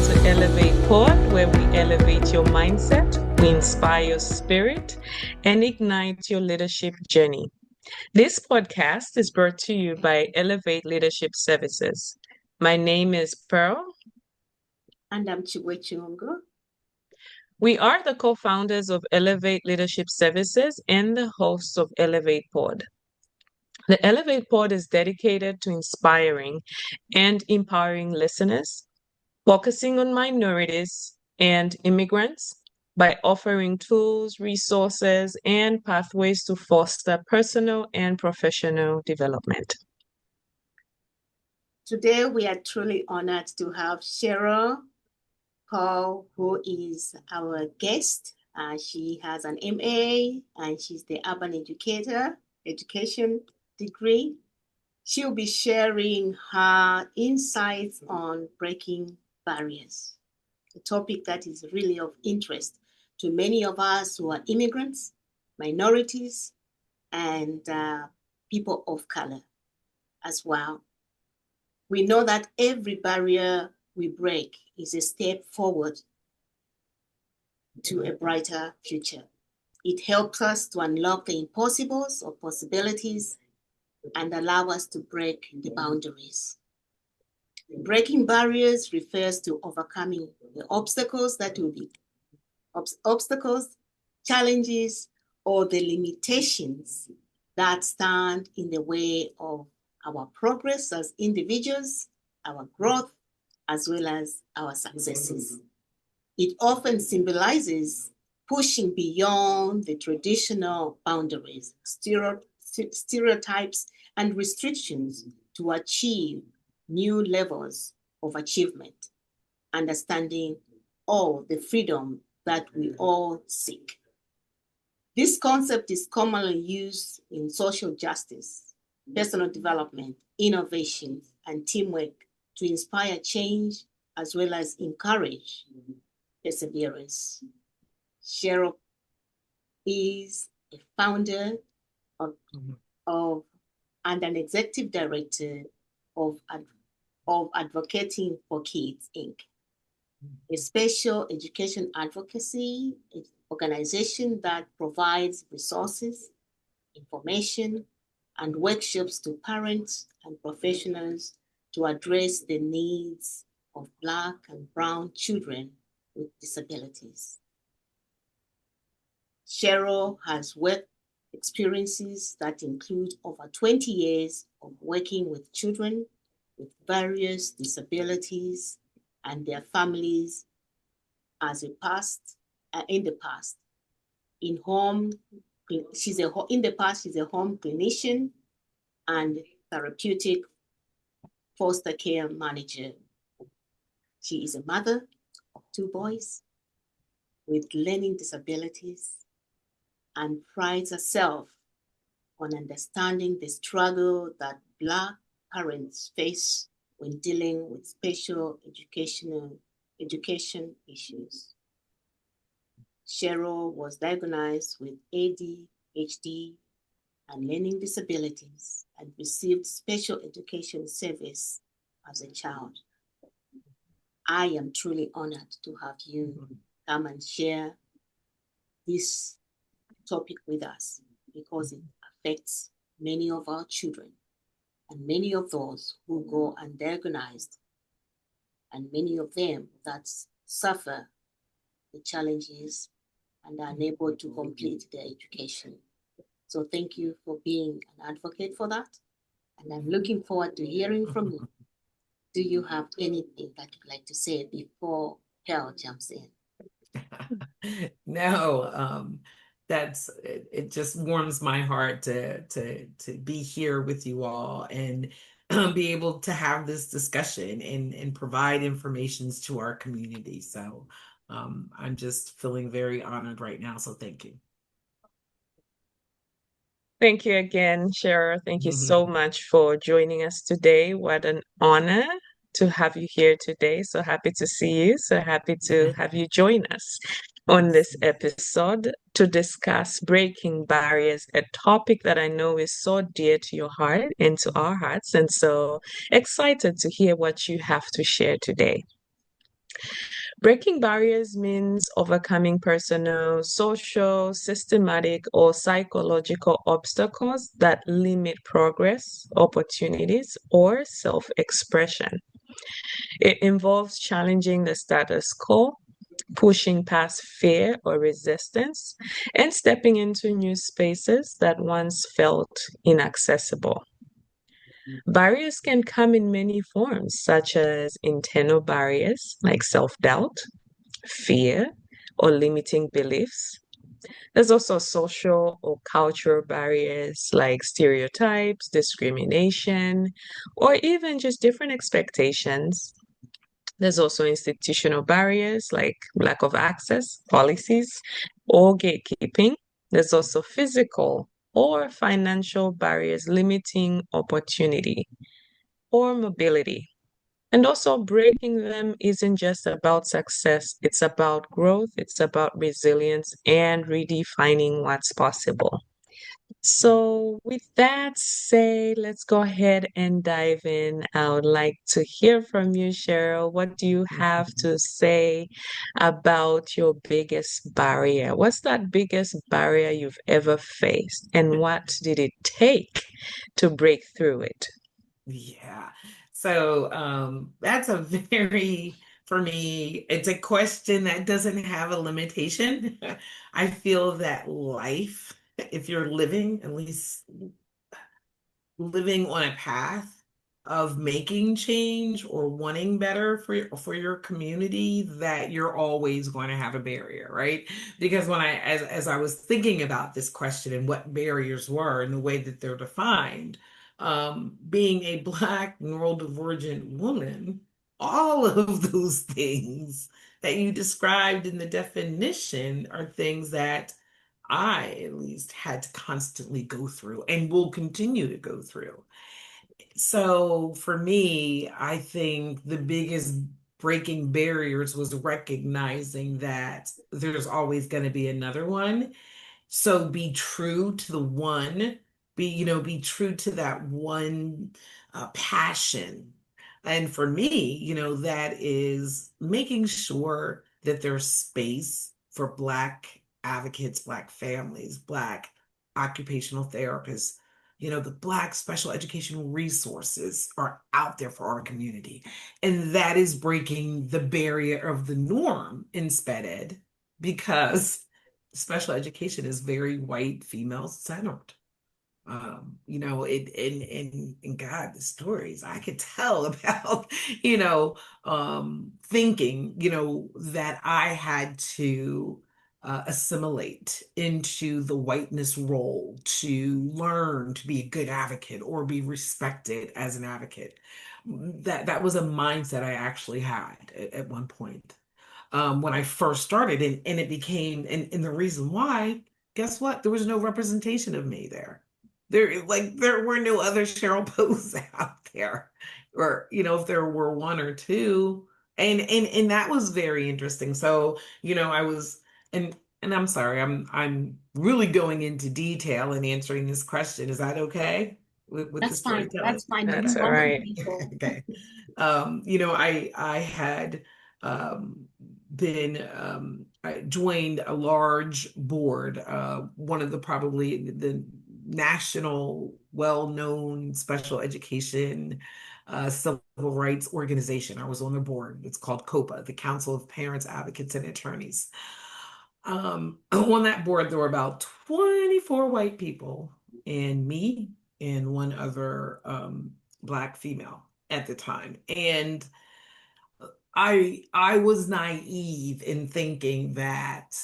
to ElevatePod, where we elevate your mindset, we inspire your spirit, and ignite your leadership journey. This podcast is brought to you by Elevate Leadership Services. My name is Pearl. And I'm Chiwechiungo. We are the co-founders of Elevate Leadership Services and the hosts of ElevatePod. The ElevatePod is dedicated to inspiring and empowering listeners, focusing on minorities and immigrants by offering tools, resources, and pathways to foster personal and professional development. Today, we are truly honored to have Cheryl Poe, who is our guest. She has an MA and she's the urban education degree. She'll be sharing her insights on breaking barriers, a topic that is really of interest to many of us who are immigrants, minorities, and people of color as well. We know that every barrier we break is a step forward to a brighter future. It helps us to unlock the impossibles or possibilities and allow us to break the boundaries. Breaking barriers refers to overcoming the obstacles that will be obstacles, challenges, or the limitations that stand in the way of our progress as individuals, our growth, as well as our successes. It often symbolizes pushing beyond the traditional boundaries, stereotypes, and restrictions to achieve new levels of achievement, understanding all the freedom that we all seek. This concept is commonly used in social justice, personal development, innovation, and teamwork to inspire change as well as encourage perseverance. Cheryl is a founder of and an executive director of Advocating for Kids, Inc., a special education advocacy organization that provides resources, information, and workshops to parents and professionals to address the needs of Black and Brown children with disabilities. Cheryl has work experiences that include over 20 years of working with children with various disabilities and their families in the past. She's a home clinician and therapeutic foster care manager. She is a mother of 2 boys with learning disabilities and prides herself on understanding the struggle that Black parents face when dealing with special education issues. Cheryl was diagnosed with ADHD and learning disabilities and received special education service as a child. I am truly honored to have you come and share this topic with us because it affects many of our children and many of those who go undiagnosed and many of them that suffer the challenges and are unable to complete their education. So thank you for being an advocate for that. And I'm looking forward to hearing from you. Do you have anything that you'd like to say before Pearl jumps in? No, it just warms my heart to be here with you all and be able to have this discussion and provide information to our community. So I'm just feeling very honored right now. So thank you. Thank you again, Cheryl. Thank you so much for joining us today. What an honor to have you here today. So happy to see you. So happy to have you join us on this episode to discuss breaking barriers, a topic that I know is so dear to your heart and to our hearts. And so excited to hear what you have to share today. Breaking barriers means overcoming personal, social, systematic, or psychological obstacles that limit progress, opportunities, or self-expression. It involves challenging the status quo, pushing past fear or resistance, and stepping into new spaces that once felt inaccessible. Barriers can come in many forms, such as internal barriers like self-doubt, fear, or limiting beliefs. There's also social or cultural barriers like stereotypes, discrimination, or even just different expectations. There's also institutional barriers like lack of access, policies, or gatekeeping. There's also physical or financial barriers limiting opportunity or mobility. And also, breaking them isn't just about success, it's about growth, it's about resilience, and redefining what's possible. So, with that said, let's go ahead and dive in. I would like to hear from you, Cheryl. What do you have to say about your biggest barrier? What's that biggest barrier you've ever faced, and what did it take to break through it? Yeah. So that's a very, for me, it's a question that doesn't have a limitation. I feel that life, if you're living, at least living on a path of making change or wanting better for your community, that you're always going to have a barrier, right? Because when as I was thinking about this question and what barriers were and the way that they're defined, being a Black neurodivergent woman, all of those things that you described in the definition are things that I at least had to constantly go through and will continue to go through. So for me, I think the biggest breaking barriers was recognizing that there's always going to be another one. So be true to the one, be true to that one passion. And for me, that is making sure that there's space for Black advocates, Black families, Black occupational therapists. The Black special education resources are out there for our community. And that is breaking the barrier of the norm in sped ed, because special education is very white, female centered. And God, the stories I could tell about, thinking, that I had to assimilate into the whiteness role to learn to be a good advocate or be respected as an advocate. That was a mindset I actually had at one point, when I first started, and it became, and the reason why, guess what? There was no representation of me there. There were no other Cheryl Poes out there, or if there were one or two, and that was very interesting. So I was, and I'm sorry, I'm really going into detail in answering this question. Is that okay with the That's fine. storytelling? That's fine. That's You all want to right. be so. Okay. I had um, I joined a large board, one of the probably the national well-known special education civil rights organization. I was on the board. It's called COPA, the Council of Parents, Advocates, and Attorneys. On that board, there were about 24 white people and me and one other Black female at the time. And I was naive in thinking that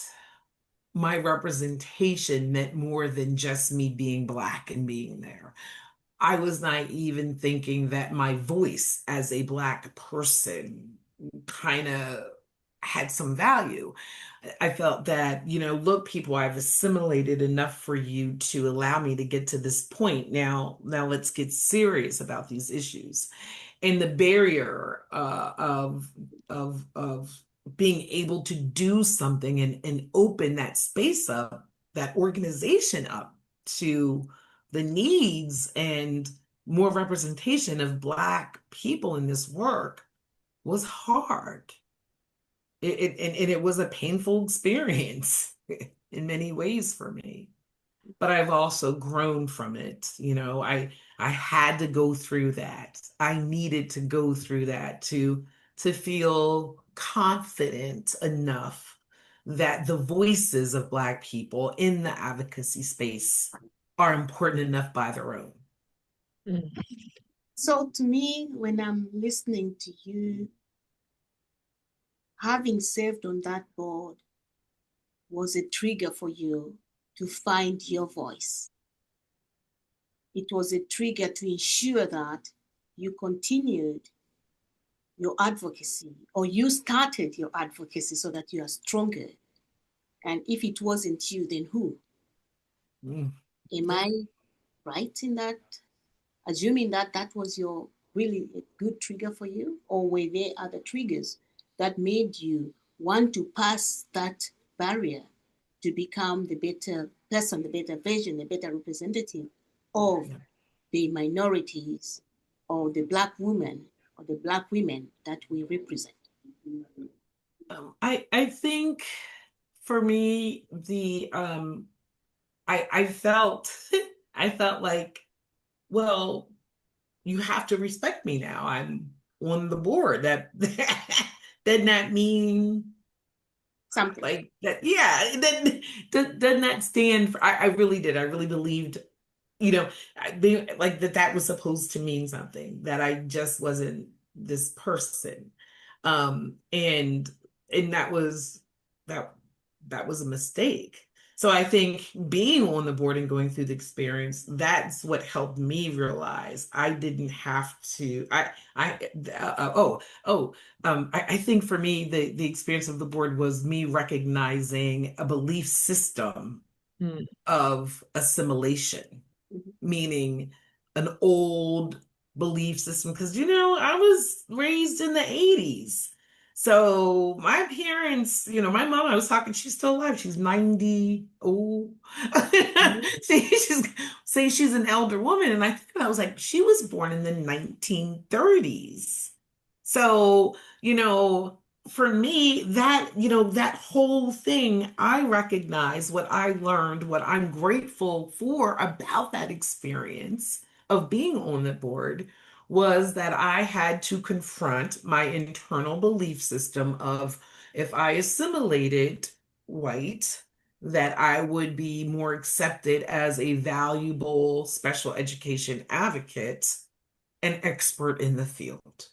my representation meant more than just me being Black and being there. I was naive in thinking that my voice as a Black person kind of had some value. I felt that, look, people, I've assimilated enough for you to allow me to get to this point. Now let's get serious about these issues. And the barrier of being able to do something and open that space up, that organization up to the needs and more representation of Black people in this work was hard. And it was a painful experience in many ways for me. But I've also grown from it. I had to go through that. I needed to go through that to feel confident enough that the voices of Black people in the advocacy space are important enough by their own. Mm. So to me, when I'm listening to you, having served on that board was a trigger for you to find your voice. It was a trigger to ensure that you continued your advocacy, or you started your advocacy so that you are stronger. And if it wasn't you, then who? Mm. Am I right in that? Assuming that that was your really a good trigger for you, or were there other triggers that made you want to pass that barrier to become the better person, the better version, the better representative of Yeah. the minorities or the Black woman or the Black women that we represent? I think for me, I felt I felt like, well, you have to respect me now. I'm on the board. That doesn't that mean Something. like that? Yeah, doesn't that stand for? I really did. I really believed, that was supposed to mean something. That I just wasn't this person, and that that was a mistake. So I think being on the board and going through the experience, that's what helped me realize I didn't have to. I think for me, the experience of the board was me recognizing a belief system Mm. of assimilation, Mhm. meaning an old belief system. Because, I was raised in the 80s. So my parents, my mom, I was talking, she's still alive. She's 90. Oh, she's saying she's an elder woman. And I was like, she was born in the 1930s. So, for me, that whole thing, I recognize what I learned, what I'm grateful for about that experience of being on the board was that I had to confront my internal belief system of if I assimilated white, that I would be more accepted as a valuable special education advocate and expert in the field,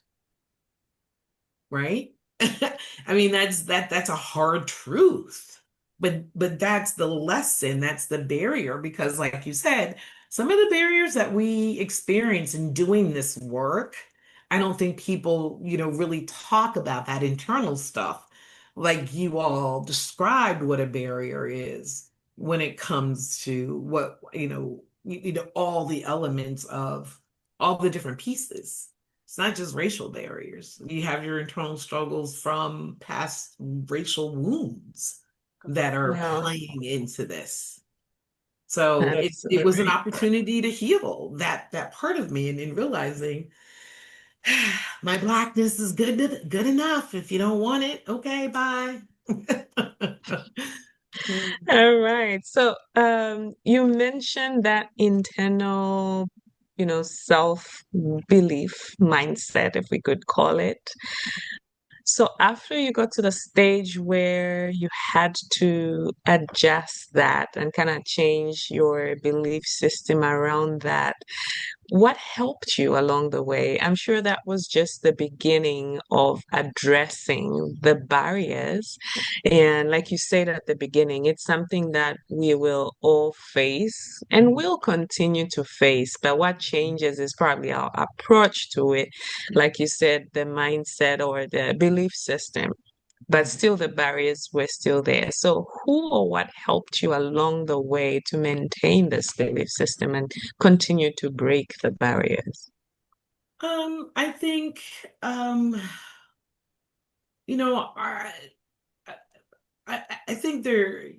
right? I mean, that's a hard truth. But that's the lesson, that's the barrier, because like you said, some of the barriers that we experience in doing this work, I don't think people, really talk about that internal stuff. Like you all described what a barrier is when it comes to what, all the elements of all the different pieces. It's not just racial barriers. You have your internal struggles from past racial wounds that are Wow, playing into this. So it was an absolutely. opportunity to heal that part of me, and realizing my blackness is good enough. If you don't want it, okay, bye. All right. So, you mentioned that internal, self-belief mindset, if we could call it. So after you got to the stage where you had to adjust that and kind of change your belief system around that, what helped you along the way? I'm sure that was just the beginning of addressing the barriers. And like you said at the beginning, it's something that we will all face and will continue to face. But what changes is probably our approach to it. Like you said, the mindset or the belief system. But still, the barriers were still there. So, who or what helped you along the way to maintain this belief system and continue to break the barriers? I think, you know, I, I think there,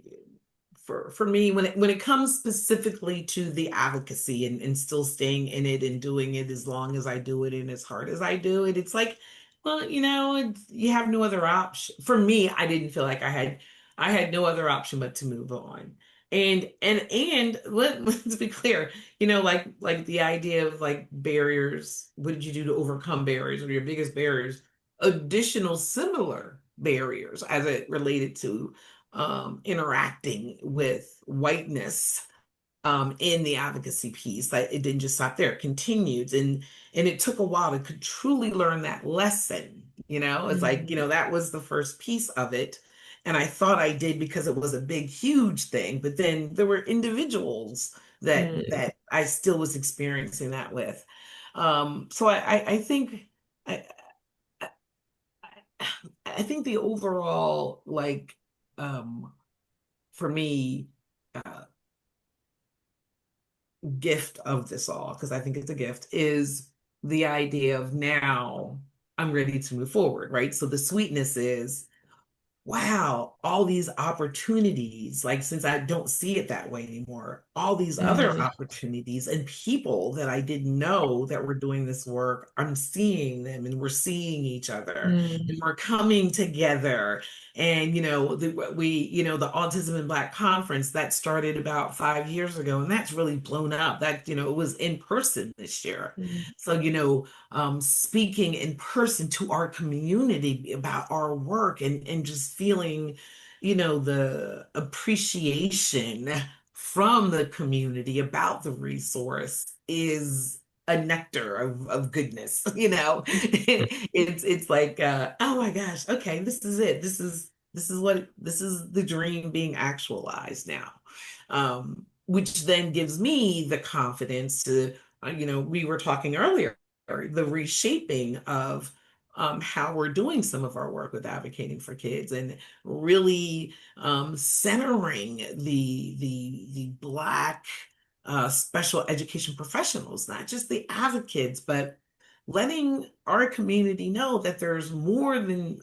for me, when it comes specifically to the advocacy, and still staying in it and doing it as long as I do it and as hard as I do it, it's like, well, you have no other option. For me, I didn't feel like I had no other option but to move on. And let's be clear, like the idea of like barriers, what did you do to overcome barriers? What are your biggest barriers? Additional similar barriers as it related to interacting with whiteness in the advocacy piece. That it didn't just stop there, it continued, and it took a while to truly learn that lesson. It's like, Mm, that was the first piece of it, and I thought I did because it was a big huge thing, but then there were individuals mm, that I still was experiencing that with. So I think I, I think the overall, like, for me, uh, gift of this all, because I think it's a gift, is the idea of now I'm ready to move forward, right? So the sweetness is, wow, all these opportunities, like since I don't see it that way anymore, all these other mm, opportunities and people that I didn't know that were doing this work, I'm seeing them and we're seeing each other mm, and we're coming together. And the Autism in Black conference that started about 5 years ago, and that's really blown up. That it was in person this year. mm, So speaking in person to our community about our work and just feeling, the appreciation from the community about the resource is a nectar of goodness. It's like, oh my gosh, okay, this is it. This is the dream being actualized now. Which then gives me the confidence to, we were talking earlier, the reshaping of how we're doing some of our work with advocating for kids, and really centering the Black special education professionals, not just the advocates, but letting our community know that there's more than,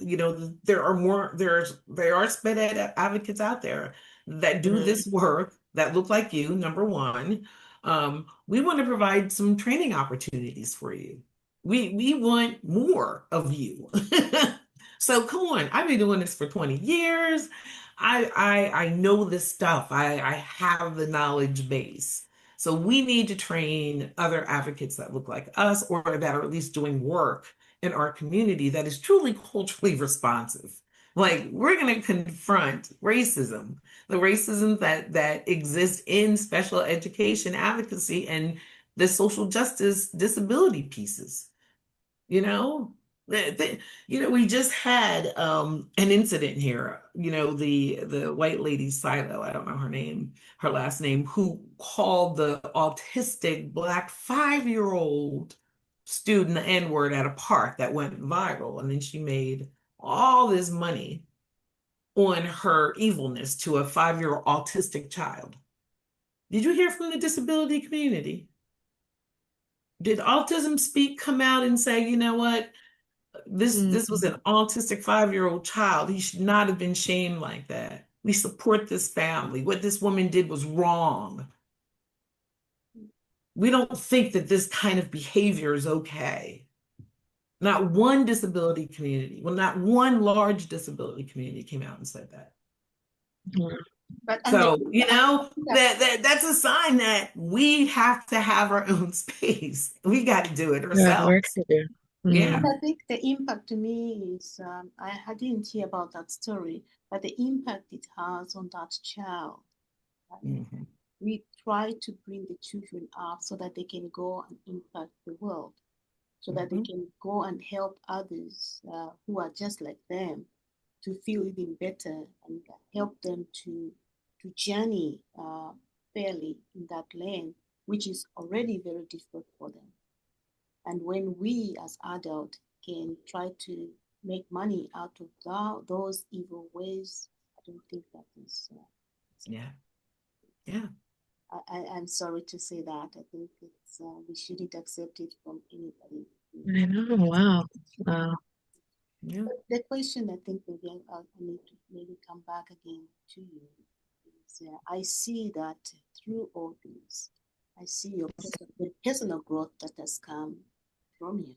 there are sped ed advocates out there that do mm, this work, that look like you, number one. We want to provide some training opportunities for you. We want more of you. So come on, I've been doing this for 20 years. I know this stuff. I have the knowledge base. So we need to train other advocates that look like us, or that are at least doing work in our community that is truly culturally responsive. Like, we're going to confront racism, the racism that exists in special education advocacy and the social justice disability pieces. you know we just had an incident here. The white lady Silo, I don't know her last name, who called the autistic Black 5-year-old student the N-word at a park that went viral, and then she made all this money on her evilness to a 5-year autistic child. Did you hear from the disability community? Did Autism Speak come out and say, you know what, this was mm, an autistic 5-year-old child. He should not have been shamed like that. We support this family. What this woman did was wrong. We don't think that this kind of behavior is okay. Not one disability community, well, not one large disability community came out and said that. mm. But and the So, impact, that's a sign that we have to have our own space. We got to do it You have ourselves. work to do. Yeah. and Mm, I think the impact to me is I didn't hear about that story, but the impact it has on that child. Right? Mhm. We try to bring the children up so that they can go and impact the world, so that they Mhm. can go and help others who are just like them to feel even better, and help them to journey fairly in that lane, which is already very difficult for them. And when we as adults can try to make money out of those evil ways, I don't think that is. Yeah. Yeah. I'm sorry to say that. I think it's we shouldn't accept it from anybody. I know. Wow. Wow. Yeah. But the question I think maybe I need to maybe come back again to you is I see that through all this, I see the personal growth that has come from you.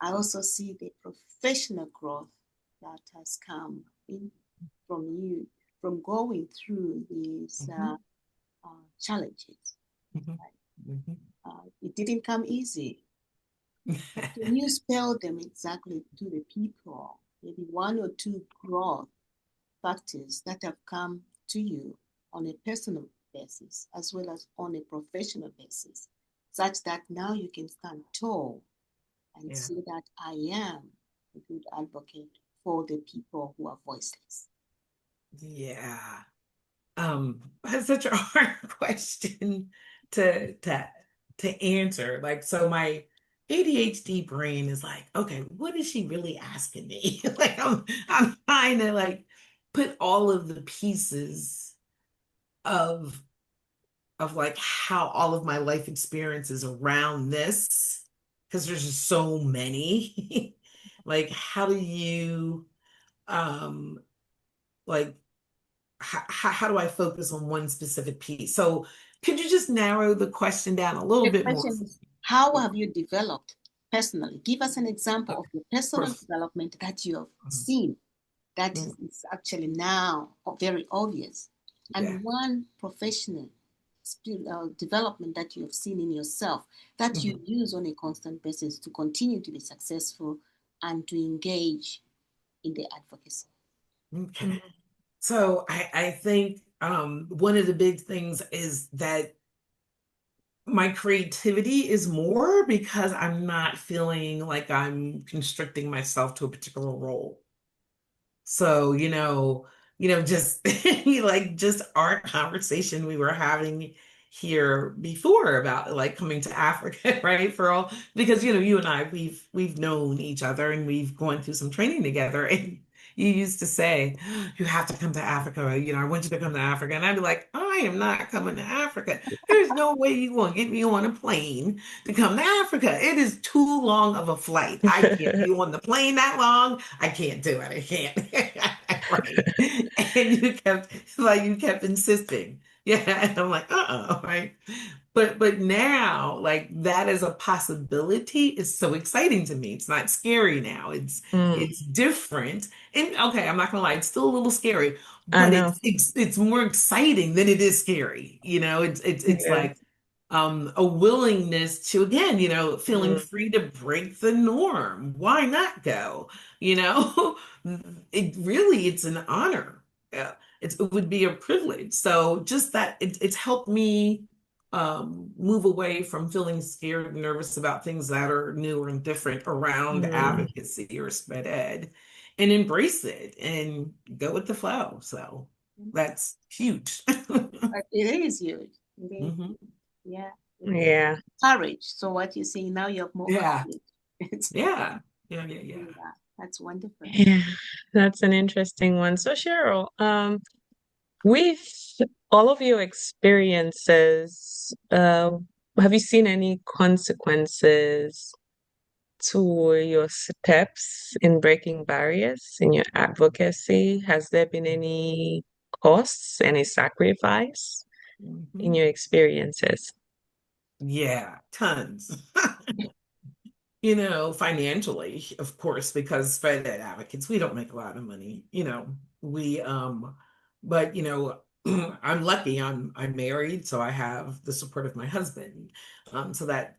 I also see the professional growth that has come in from you, from going through these challenges. Mhm. Mhm. It didn't come easy. Can you spell them exactly to the people? Maybe one or two growth factors that have come to you on a personal basis as well as on a professional basis, such that now you can stand tall and Yeah. say that I am a good advocate for the people who are voiceless. Yeah. That's such a hard question to to to answer. Like, so my ADHD brain is like, okay, what is she really asking me? Like, I'm trying to like put all of the pieces of like how all of my life experiences around this, because there's just so many. Like, how do you um like how do I focus on one specific piece? So could you just narrow the question down a little The bit more? question is, how have you developed personally? Give us an example of your personal Prof- development that you have seen that Mm, is actually now very obvious, yeah. and one professional development that you have seen in yourself that you Mhm. use on a constant basis to continue to be successful and to engage in the advocacy. Okay. So I think one of the big things is that my creativity is more because I'm not feeling like I'm constricting myself to a particular role. So, just like just our conversation we were having here before about like coming to Africa, right? For all because you and I we've known each other and we've gone through some training together. And you used to say, you have to come to Africa. I want you to come to Africa. And I'd be like, I am not coming to Africa. There's no way you want to get me on a plane to come to Africa. It is too long of a flight. I can't be on the plane that long. I can't do it. I can't. Right. And you kept insisting. Yeah. And I'm like, right. But now, like that is a possibility is so exciting to me. It's not scary now. It's Mm, it's different. And okay, I'm not gonna lie, it's still a little scary, I but know. it's more exciting than it is scary. It's Yeah. like a willingness to again, feeling Mm, free to break the norm. Why not go? You know, it's an honor. Yeah, it would be a privilege. So just that it's helped me move away from feeling scared and nervous about things that are new and different around mm, advocacy or sped ed and embrace it and go with the flow. So that's huge. But it is huge. It is. Mhm. Yeah. It's yeah. courage. So what you're saying now, you have more Yeah. courage. It's, Yeah. Yeah. Yeah. Yeah. yeah, that's wonderful. Yeah. That's an interesting one. So Cheryl, with all of your experiences, have you seen any consequences to your steps in breaking barriers in your advocacy? Has there been any costs, any sacrifice in Mhm. your experiences? Yeah. Tons. Financially, of course, because Fed Ed advocates, we don't make a lot of money. But I'm lucky. I'm married, so I have the support of my husband. So that,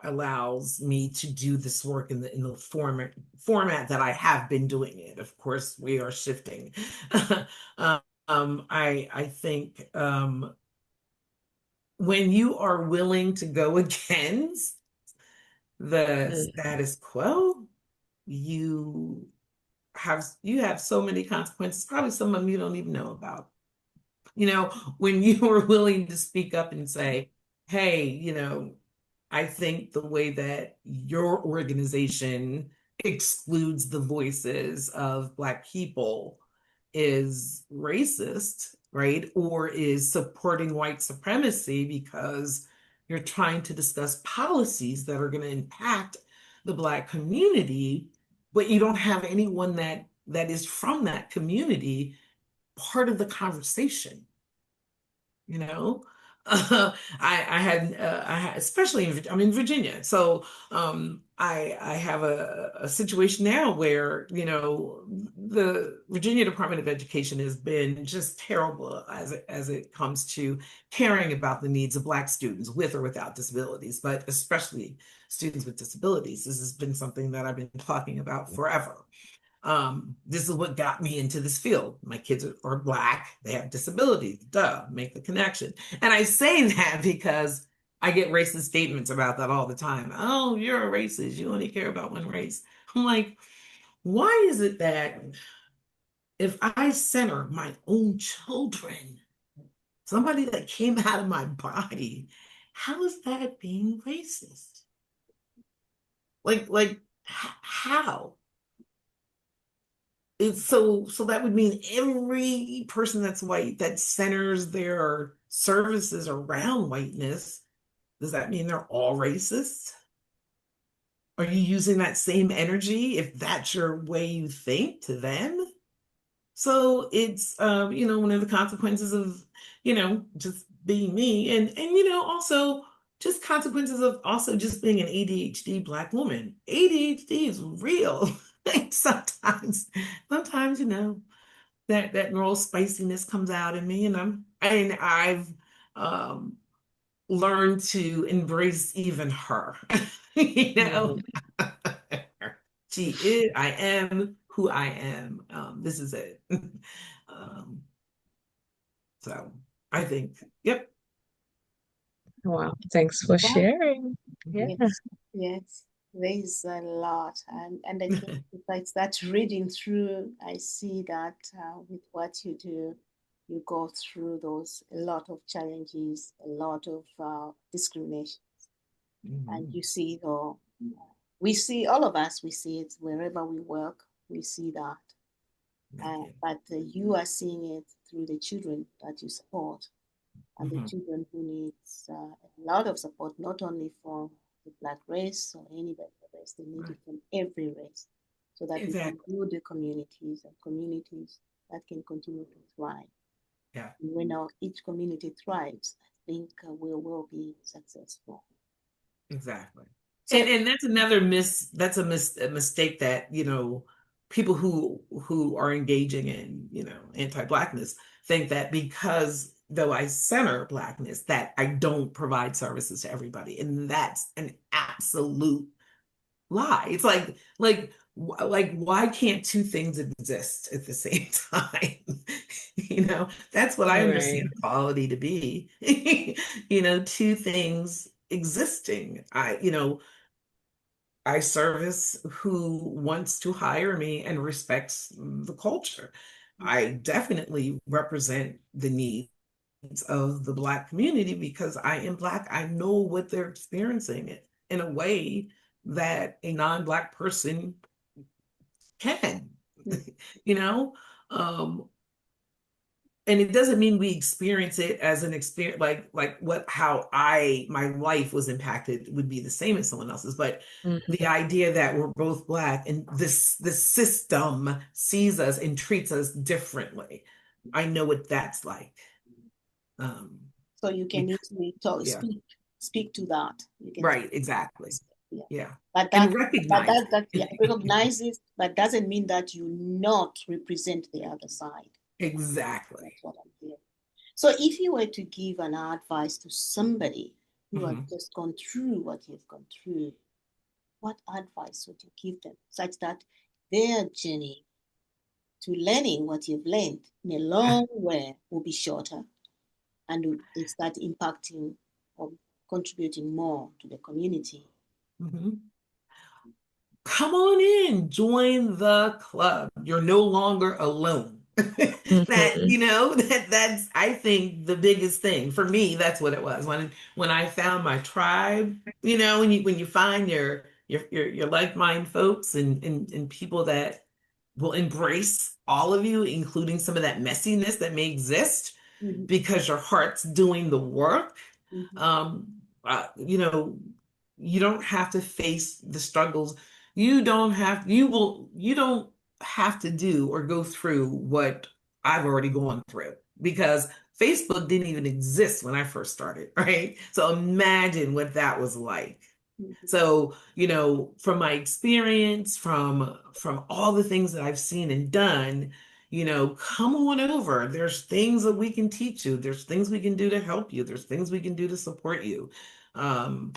allows me to do this work in the format that I have been doing it. Of course, we are shifting. I think when you are willing to go against the Mm, status quo, you have so many consequences, probably some of them you don't even know about. When you are willing to speak up and say, hey, I think the way that your organization excludes the voices of Black people is racist, right? Or is supporting white supremacy because you're trying to discuss policies that are going to impact the Black community, but you don't have anyone that is from that community part of the conversation, you know? I had, especially I'm in Virginia, so I have a situation now where, the Virginia Department of Education has been just terrible as it comes to caring about the needs of Black students with or without disabilities, but especially students with disabilities. This has been something that I've been talking about forever. This is what got me into this field. My kids are Black, they have disabilities, duh, make the connection. And I say that because I get racist statements about that all the time. Oh, you're a racist, you only care about one race. I'm like, why is it that if I center my own children, somebody that came out of my body, how is that being racist? How? So that would mean every person that's white that centers their services around whiteness, does that mean they're all racist? Are you using that same energy if that's your way you think to them? So it's one of the consequences of, just being me and also just consequences of also just being an ADHD Black woman. ADHD is real. Sometimes, that neural spiciness comes out in me, and I've um learned to embrace even her. you know Mhm. she is, I am who I am. This is it. um so I think, yep. Wow, thanks for Wow. sharing. Yeah. Yes, yes, there is a lot, and I think if I start reading through, I see that with what you do, you go through those a lot of challenges, a lot of discrimination, and Mhm. you see the we see all of us, we see it wherever we work, we see that, Thank you. but you are seeing it through the children that you support and the Mhm. children who needs a lot of support, not only from the Black race or any other race, they need it Right. from every race so that we can Exactly. build the communities and communities that can continue to thrive. Yeah. And when each community thrives, I think we will be successful. Exactly. So, And that's another a mistake that, people who are engaging in, anti-Blackness think that because though I center Blackness, that I don't provide services to everybody. And that's an absolute lie. It's like why can't two things exist at the same time? That's what I Right. understand equality to be. Two things existing. I service who wants to hire me and respects the culture. I definitely represent the needs of the Black community because I am Black. I know what they're experiencing it in a way that a non-Black person can, you know? Um, and it doesn't mean we experience it as an experience like how my life was impacted would be the same as someone else's, but the Mhm. idea that we're both Black and this system sees us and treats us differently. I know what that's like. Um, so you can because, easily yeah, speak to that. You can right, exactly. yeah. Yeah. But And that recognize yeah, it. recognize it, but doesn't mean that you not represent the other side. Exactly. That's what I'm hearing. So if you were to give an advice to somebody who has Mhm. just gone through what you've gone through, what advice would you give them such that their journey to learning what you've learned in a long way will be shorter and they start impacting or contributing more to the community? Mhm. Come on in, join the club. You're no longer alone. Mhm. That's I think the biggest thing for me. That's what it was when I found my tribe. When you find your like-minded folks and people that will embrace all of you, including some of that messiness that may exist Mhm, because your heart's doing the work. mhm, um you don't have to face the struggles. You don't have to do or go through what I've already gone through. because Facebook didn't even exist when I first started, right? So imagine what that was like. So, from my experience, from all the things that I've seen and done, come on over. There's things that we can teach you. There's things we can do to help you. There's things we can do to support you. Our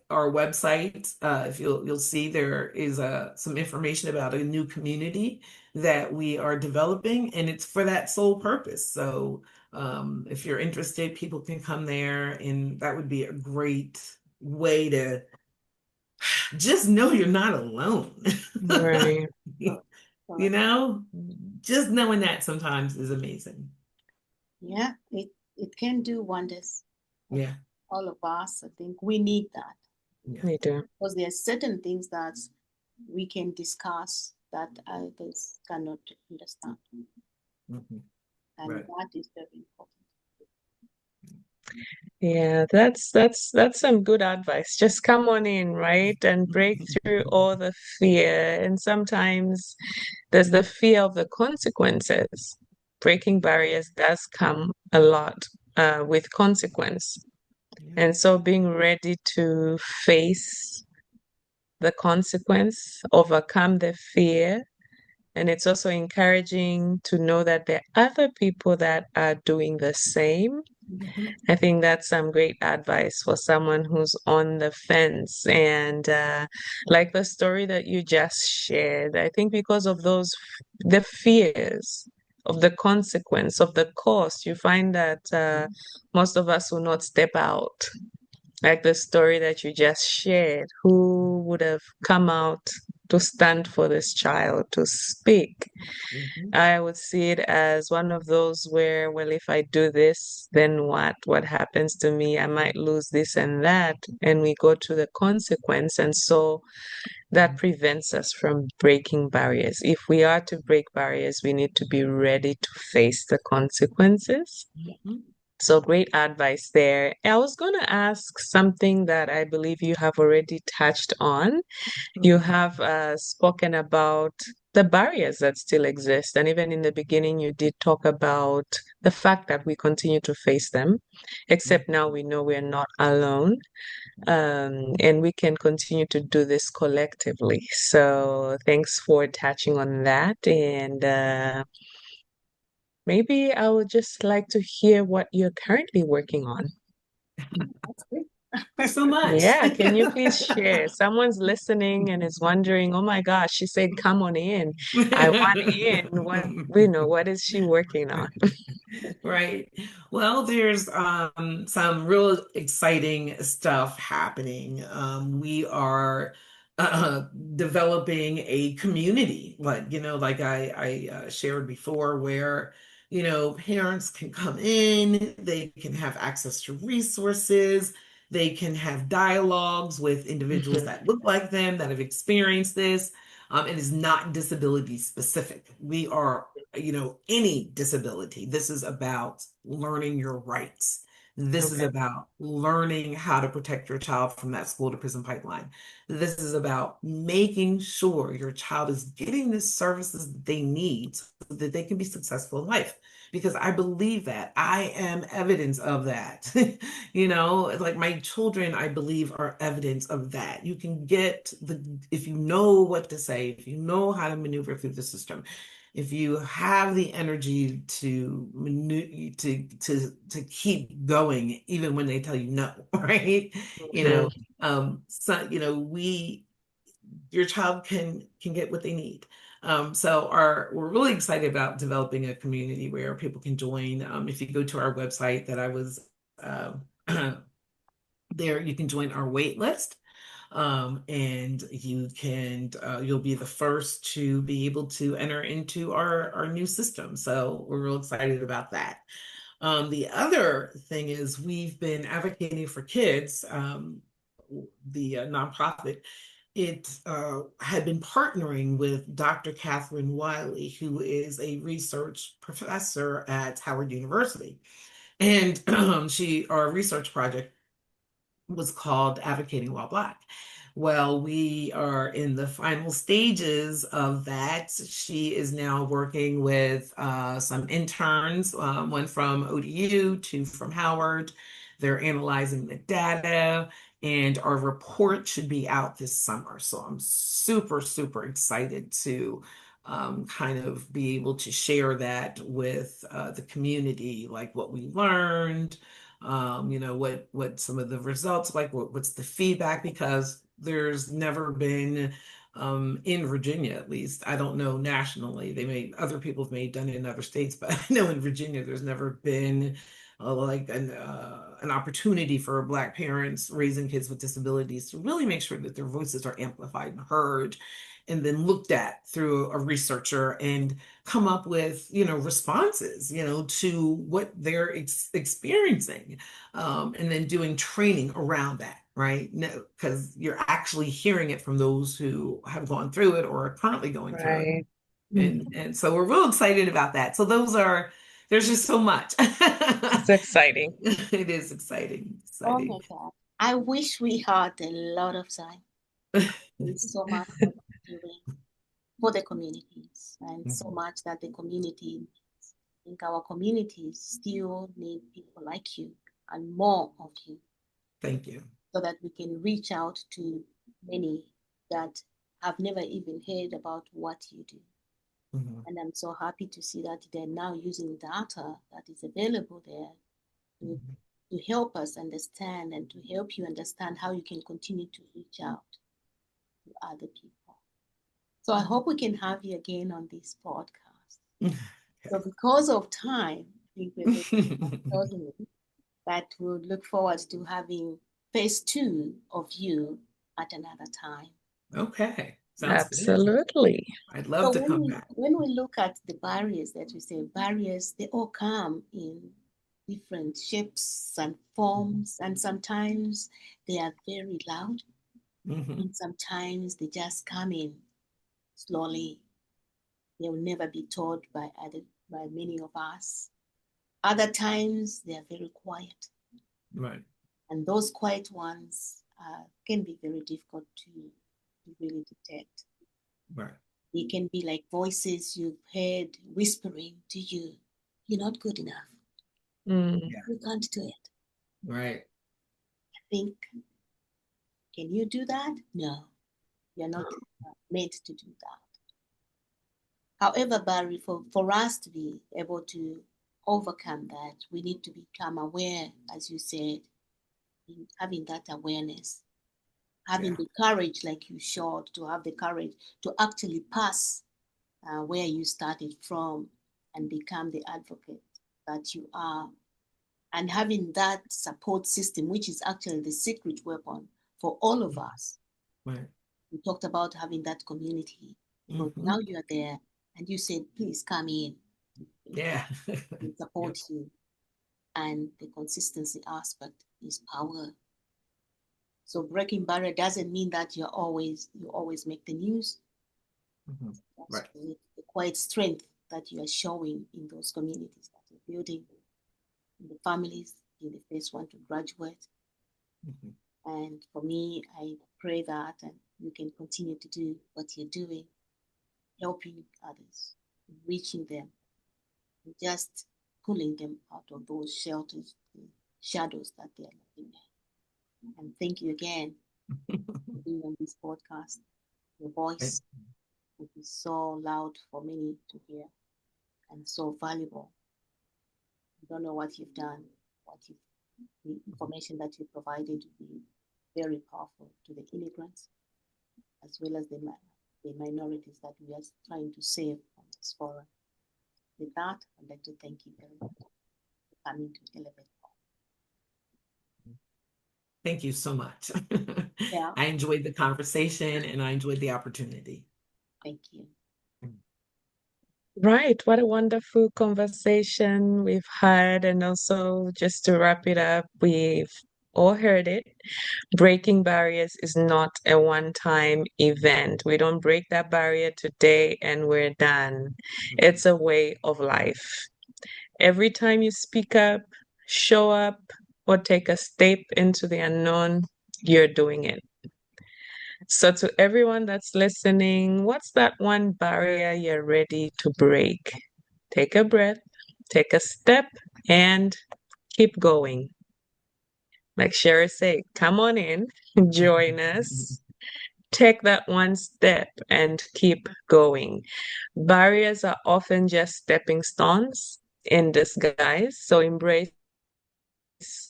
website, if you'll see, there is some information about a new community that we are developing, and it's for that sole purpose. So, if you're interested, people can come there, and that would be a great way to just know you're not alone. Right. You know, just knowing that sometimes is amazing. Yeah, it can do wonders. Yeah. All of us, I think we need that. Yeah. We do. Because there are certain things that we can discuss that others cannot understand. Mhm. And Right. that is very important. Yeah, that's some good advice. Just come on in, right? And break through all the fear. And sometimes there's the fear of the consequences. Breaking barriers does come a lot with consequence. Yeah. And so being ready to face the consequence, overcome the fear. And it's also encouraging to know that there are other people that are doing the same. Mhm. I think that's some great advice for someone who's on the fence. And like the story that you just shared, I think because of the fears of the consequence of the cost, you find that most of us will not step out. Like the story that you just shared, who would have come out to stand for this child, to speak? Mhm. I would see it as one of those where, well, if I do this, then what? What happens to me? I might lose this and that. And we go to the consequence. And so that prevents us from breaking barriers. If we are to break barriers, we need to be ready to face the consequences. Mhm. So great advice there. I was going to ask something that I believe you have already touched on. You have spoken about the barriers that still exist. And even in the beginning, you did talk about the fact that we continue to face them, except now we know we're not alone. And we can continue to do this collectively. So thanks for touching on that. And maybe I would just like to hear what you're currently working on. That's great. Thanks so much. Yeah, can you please share? Someone's listening and is wondering, oh my gosh, she said, come on in. I want in. What is she working on? Right. Well, there's some real exciting stuff happening. We are uh, developing a community, like I shared before, where parents can come in, they can have access to resources, they can have dialogues with individuals Mhm. that look like them, that have experienced this. It is not disability specific. We are any disability. This is about learning your rights. This is Okay. about learning how to protect your child from that school to prison pipeline. This is about making sure your child is getting the services that they need so that they can be successful in life. Because I believe that. I am evidence of that. Like my children, I believe, are evidence of that. You can if you know what to say, if you know how to maneuver through the system, if you have the energy to keep going even when they tell you no, right? you Mhm. know so we your child can get what they need. So we're really excited about developing a community where people can join. If you go to our website that I was there, you can join our wait list. And you'll be the first to be able to enter into our new system. So we're real excited about that. The other thing is we've been advocating for kids, the nonprofit. It had been partnering with Dr. Catherine Wiley, who is a research professor at Howard University. And our research project was called Advocating While Black. Well, we are in the final stages of that. She is now working with some interns, one from ODU, two from Howard. They're analyzing the data, and our report should be out this summer. So I'm super, super excited to kind of be able to share that with the community, like what we learned, what some of the results like, what's the feedback, because there's never been in Virginia, at least, I don't know nationally, other people may have done it in other states, but I know in Virginia there's never been like an opportunity for Black parents raising kids with disabilities to really make sure that their voices are amplified and heard, and then looked at through a researcher and come up with, responses, to what they're experiencing, and then doing training around that, right? No, because you're actually hearing it from those who have gone through it or are currently going through it. Right. And so we're real excited about that. So there's just so much. It's exciting. It is exciting, Oh my exciting. God. I wish we had a lot of time. There's so much that we're doing for the communities and so much that the community needs. I think our communities still need people like you and more of you Thank you. so that we can reach out to many that have never even heard about what you do. Mhm. And I'm so happy to see that they're now using data that is available there to, Mhm. to help us understand and to help you understand how you can continue to reach out to other people. So I hope we can have you again on this podcast. So because of time, I think we're going to tell you that we'll look forward to having phase two of you at another time. Okay, sounds good. Absolutely. I'd love So to come back. when we look at the barriers that we say, barriers, they all come in different shapes and forms, and sometimes they are very loud, Mhm. and sometimes they just come in slowly. They will never be told by many of us. Other times they are very quiet, Right, and those quiet ones can be very difficult to really detect. right. They can be like voices you've heard whispering to you, "You're not good enough. Mm. Yeah, You can't do it." right. I think, can you do that? No, you're not meant to do that. However, Barry, for us to be able to overcome that, we need to become aware, as you said, having that awareness, having Yeah. the courage, like you showed, to have the courage to actually pass where you started from and become the advocate that you are. And having that support system, which is actually the secret weapon for all of us. Right. We talked about having that community because Hmm. now you are there and you said, please come in, Yeah. we Yep. support you. And the consistency aspect is power. So breaking barrier doesn't mean that you always make the news. Mhm. That's Right. the quiet strength that you are showing in those communities that you're building, in the families, in the first one to graduate. Mhm. And for me, I pray that and you can continue to do what you're doing, helping others, reaching them, and just pulling them out of those shelters, shadows that they're living in. And thank you again for being on this podcast. Your Right. voice will be so loud for many to hear and so valuable. You don't know what you've done, the information that you provided will be very powerful to the immigrants as well as the minorities that we are trying to save on this forum. With that, I'd like to thank you very much for coming to Elevate. Thank you so much. Yeah, I enjoyed the conversation and I enjoyed the opportunity. thank you. Right. What a wonderful conversation we've had. And also, just to wrap it up, we've all heard it. Breaking barriers is not a one-time event. We don't break that barrier today and we're done. It's a way of life. Every time you speak up, show up, or take a step into the unknown, you're doing it. So, to everyone that's listening, what's that one barrier you're ready to break? Take a breath, take a step, and keep going. Like Cheryl said, come on in, join us, take that one step, and keep going. Barriers are often just stepping stones in disguise. So embrace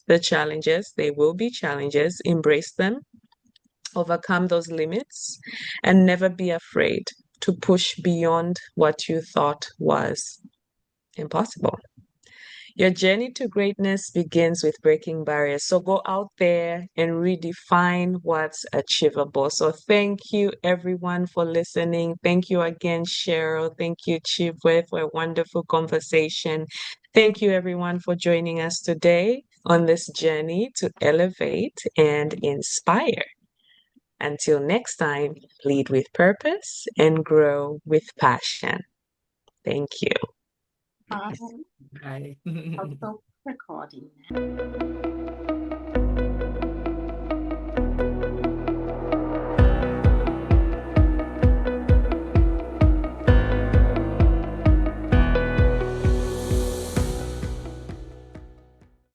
the challenges. They will be challenges. Embrace them, overcome those limits, and never be afraid to push beyond what you thought was impossible. Your journey to greatness begins with breaking barriers. So go out there and redefine what's achievable. So thank you everyone for listening. Thank you again, Cheryl. Thank you, Chibwe, for a wonderful conversation. Thank you everyone for joining us today on this journey to elevate and inspire. Until next time, lead with purpose and grow with passion. Thank you. Um, Bye. I'll stop recording now.